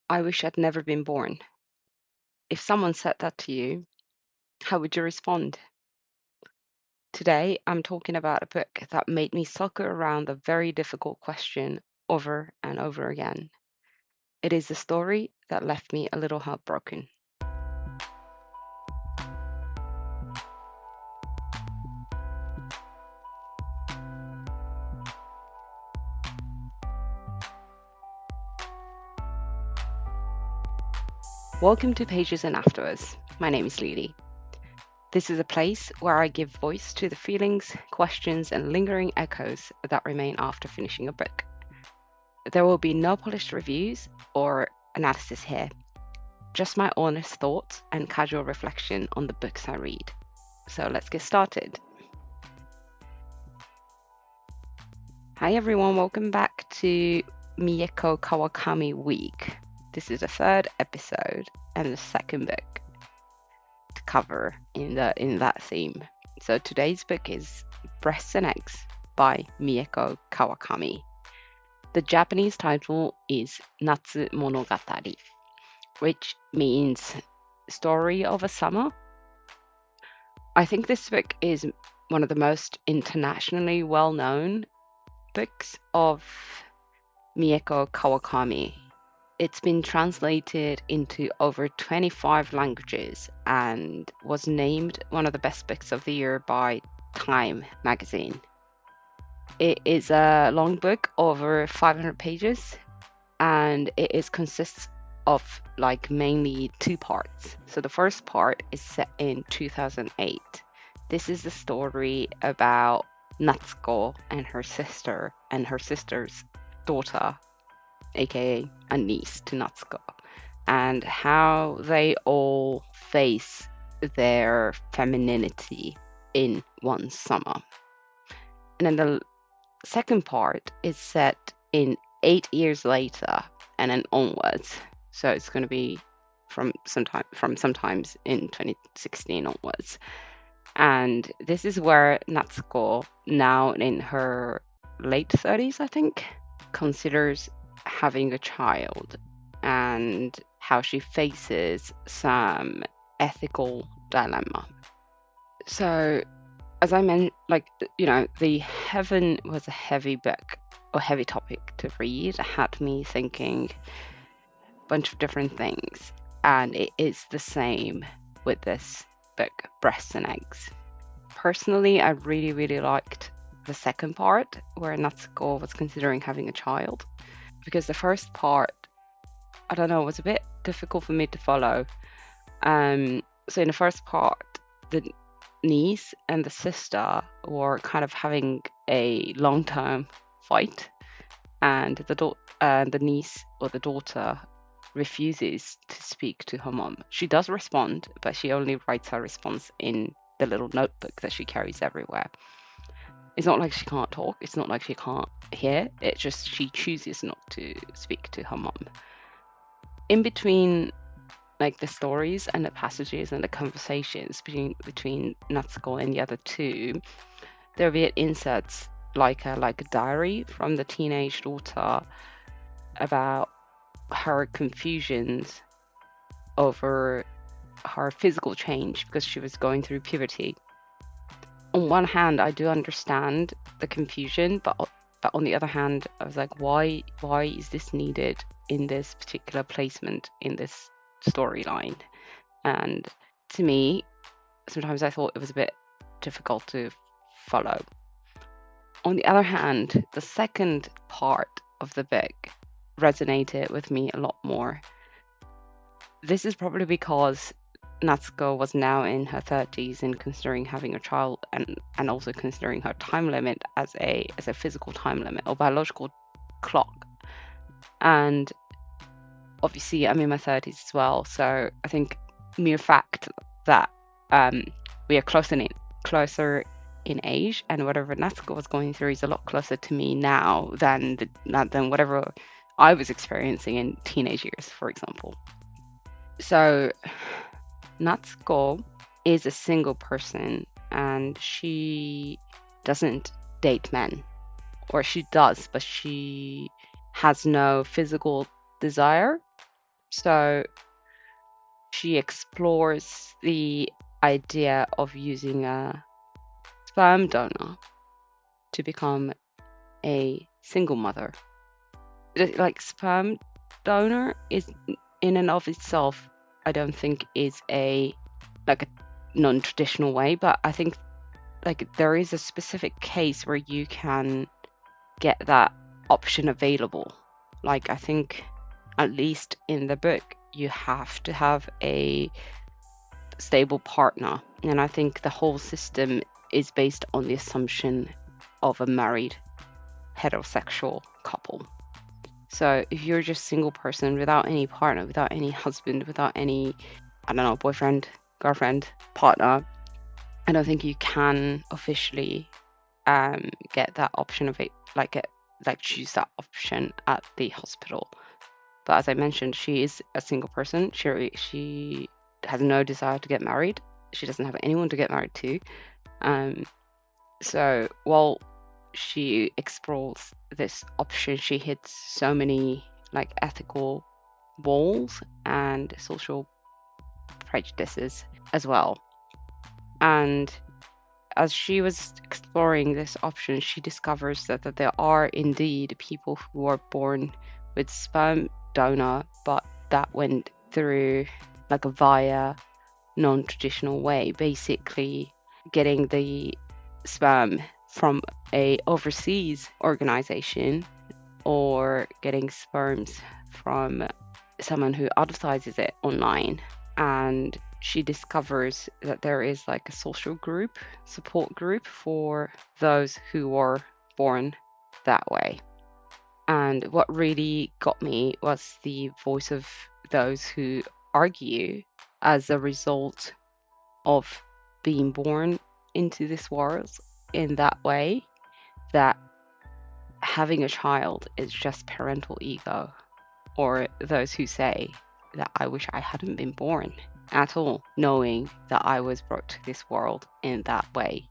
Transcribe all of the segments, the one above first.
I wish I'd never been born. If someone said that to you, how would you respond? Today, I'm talking about a book that made me circle around a very difficult question over and over again. It is the story that left me a little heartbroken. Welcome to Pages and Afterwards. My name is Lili. This is a place where I give voice to the feelings, questions, and lingering echoes that remain after finishing a book. There will be no polished reviews or analysis here, just my honest thoughts and casual reflection on the books I read. So let's get started. Hi everyone, welcome back to Mieko Kawakami Week. This is the third episode and the second book to cover in that theme. So today's book is Breasts and Eggs by Mieko Kawakami. The Japanese title is Natsu Monogatari, which means Story of a Summer. I think this book is one of the most internationally well-known books of Mieko Kawakami. It's been translated into over 25 languages and was named one of the best books of the year by Time magazine. It is a long book, over 500 pages, and it consists of mainly two parts. So the first part is set in 2008. This is the story about Natsuko and her sister's daughter, aka a niece to Natsuko, and how they all face their femininity in one summer. And then the second part is set in 8 years later and then onwards. So it's going to be from sometimes in 2016 onwards. And this is where Natsuko, now in her late 30s, I think, considers having a child and how she faces some ethical dilemma. So, as I mentioned, the Heaven was a heavy book or heavy topic to read. It had me thinking a bunch of different things, and it is the same with this book, Breasts and Eggs. Personally, I really, really liked the second part where Natsuko was considering having a child, because the first part, I don't know, was a bit difficult for me to follow. So in the first part, the niece and the sister were kind of having a long-term fight, and the niece or the daughter refuses to speak to her mom. She does respond, but she only writes her response in the little notebook that she carries everywhere. It's not like she can't talk. It's not like she can't hear. It's just she chooses not to speak to her mom. In between, the stories and the passages and the conversations between Natsuko and the other two, there'll be inserts like a diary from the teenage daughter about her confusions over her physical change because she was going through puberty. On one hand, I do understand the confusion, but on the other hand, I was like, why is this needed in this particular placement in this storyline? And to me, sometimes I thought it was a bit difficult to follow. On the other hand, the second part of the book resonated with me a lot more. This is probably because Natsuko was now in her 30s and considering having a child, and also considering her time limit as a physical time limit or biological clock. And obviously I'm in my 30s as well, so I think mere fact that we are closer in age, and whatever Natsuko was going through is a lot closer to me now than whatever I was experiencing in teenage years, for example. So Natsuko is a single person, and she doesn't date men, or she does, but she has no physical desire So she explores the idea of using a sperm donor to become a single mother. Like sperm donor is in and of itself, I don't think is a non-traditional way, but I think like there is a specific case where you can get that option available. Like I think at least in the book you have to have a stable partner, and I think the whole system is based on the assumption of a married heterosexual couple. So if you're just a single person without any partner, without any husband, without any, I don't know, boyfriend, girlfriend, partner, I don't think you can officially get that option of it, choose that option at the hospital. But as I mentioned, she is a single person. She has no desire to get married. She doesn't have anyone to get married to. So while she explores this option, she hits so many like ethical walls and social prejudices as well. And as she was exploring this option, she discovers that there are indeed people who are born with sperm donor, but that went through like a via non-traditional way, basically getting the sperm from a overseas organization or getting sperms from someone who advertises it online. And she discovers that there is like a social group, support group for those who are born that way. And what really got me was the voice of those who argue as a result of being born into this world in that way, that having a child is just parental ego, or those who say that I wish I hadn't been born at all, knowing that I was brought to this world in that way.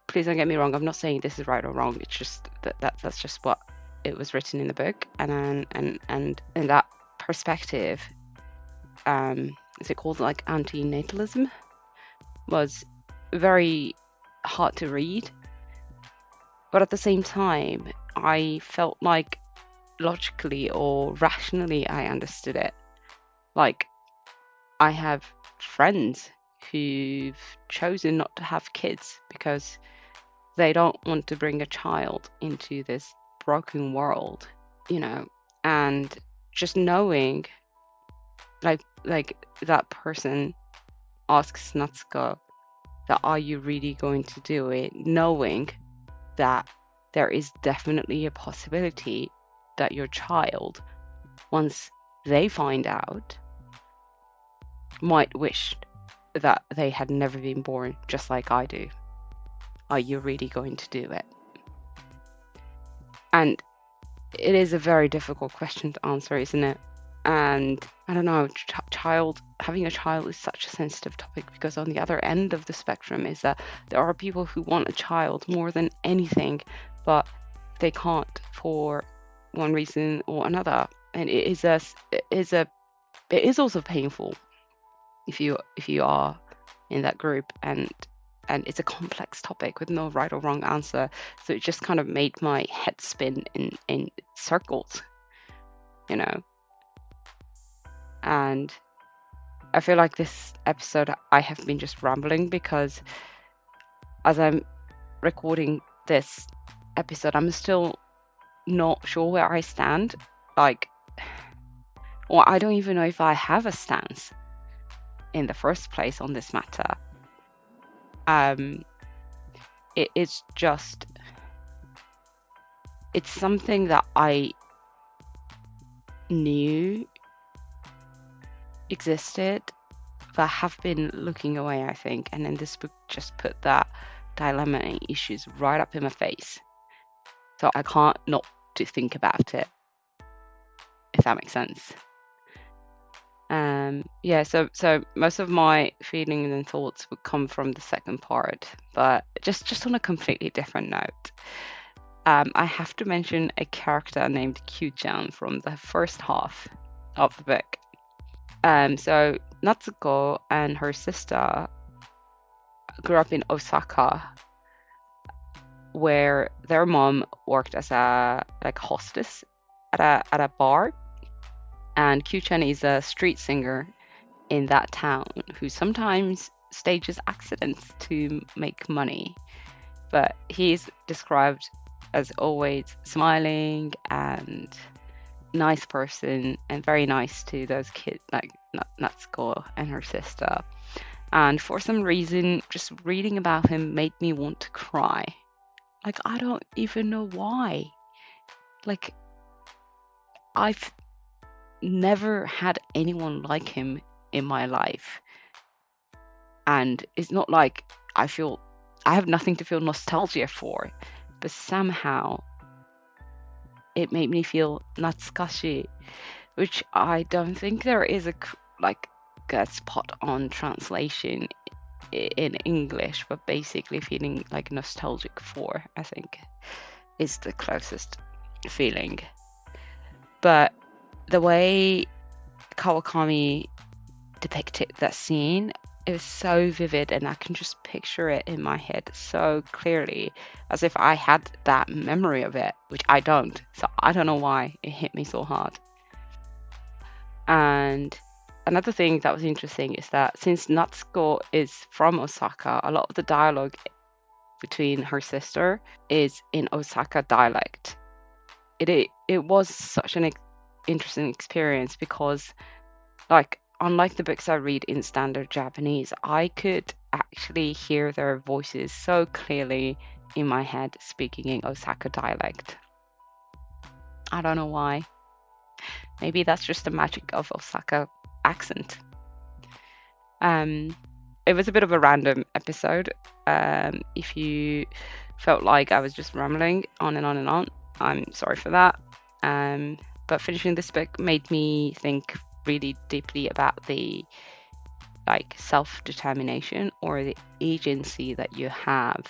Please don't get me wrong, I'm not saying this is right or wrong, it's just that's just what it was written in the book. And in that perspective, is it called like anti-natalism, was very hard to read, but at the same time I felt like logically or rationally I understood it. Like I have friends who've chosen not to have kids because they don't want to bring a child into this broken world, you know. And just knowing like that person asks Natsuko that are you really going to do it, knowing that there is definitely a possibility that your child, once they find out, might wish that they had never been born, just like I do. Are you really going to do it? And it is a very difficult question to answer, isn't it? And I don't know, having a child is such a sensitive topic, because on the other end of the spectrum is that there are people who want a child more than anything, but they can't for one reason or another. And it is also painful if you are in that group, and it's a complex topic with no right or wrong answer. So it just kind of made my head spin in circles, you know. And I feel like this episode I have been just rambling, because as I'm recording this episode, I'm still not sure where I stand. Like, or I don't even know if I have a stance in the first place on this matter. It's just, it's something that I knew existed, but have been looking away, I think. And then this book just put that dilemma and issues right up in my face, so I can't not to think about it, if that makes sense. Yeah, so most of my feelings and thoughts would come from the second part, but just on a completely different note. I have to mention a character named Q-chan from the first half. of the book. So Natsuko and her sister grew up in Osaka, where their mom worked as a hostess at a bar, and Kyuchen is a street singer in that town who sometimes stages accidents to make money. But he's described as always smiling and nice person and very nice to those kids like Natsuko and her sister. And for some reason, just reading about him made me want to cry. Like, I don't even know why. Like, I've never had anyone like him in my life. And it's not like I have nothing to feel nostalgia for, but somehow it made me feel natsukashi, which I don't think there is a spot on translation in English, but basically feeling like nostalgic for, I think, is the closest feeling. But the way Kawakami depicted that scene, it was so vivid, and I can just picture it in my head so clearly, as if I had that memory of it, which I don't. So I don't know why it hit me so hard. And another thing that was interesting is that since Natsuko is from Osaka, a lot of the dialogue between her sister is in Osaka dialect. It was such an interesting experience because, like, unlike the books I read in standard Japanese, I could actually hear their voices so clearly in my head speaking in Osaka dialect. I don't know why. Maybe that's just the magic of Osaka accent. It was a bit of a random episode. If you felt like I was just rambling on and on and on, I'm sorry for that. But finishing this book made me think really deeply about the self-determination or the agency that you have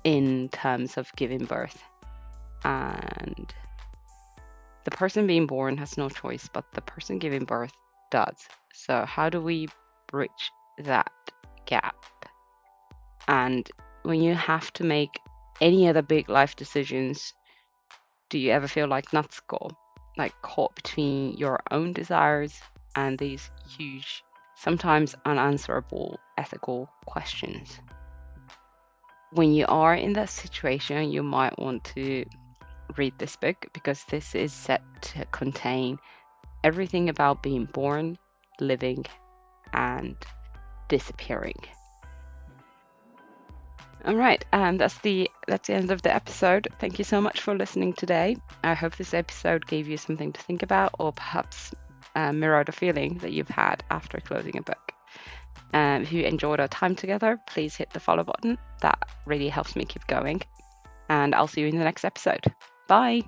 in terms of giving birth. And the person being born has no choice, but the person giving birth does. So how do we bridge that gap? And when you have to make any other big life decisions, do you ever feel like Natsuko, like caught between your own desires and these huge, sometimes unanswerable ethical questions? When you are in that situation, you might want to read this book because this is set to contain everything about being born, living, and disappearing. All right, that's the end of the episode. Thank you so much for listening today. I hope this episode gave you something to think about, or perhaps mirrored a feeling that you've had after closing a book. If you enjoyed our time together, please hit the follow button. That really helps me keep going. And I'll see you in the next episode. Bye.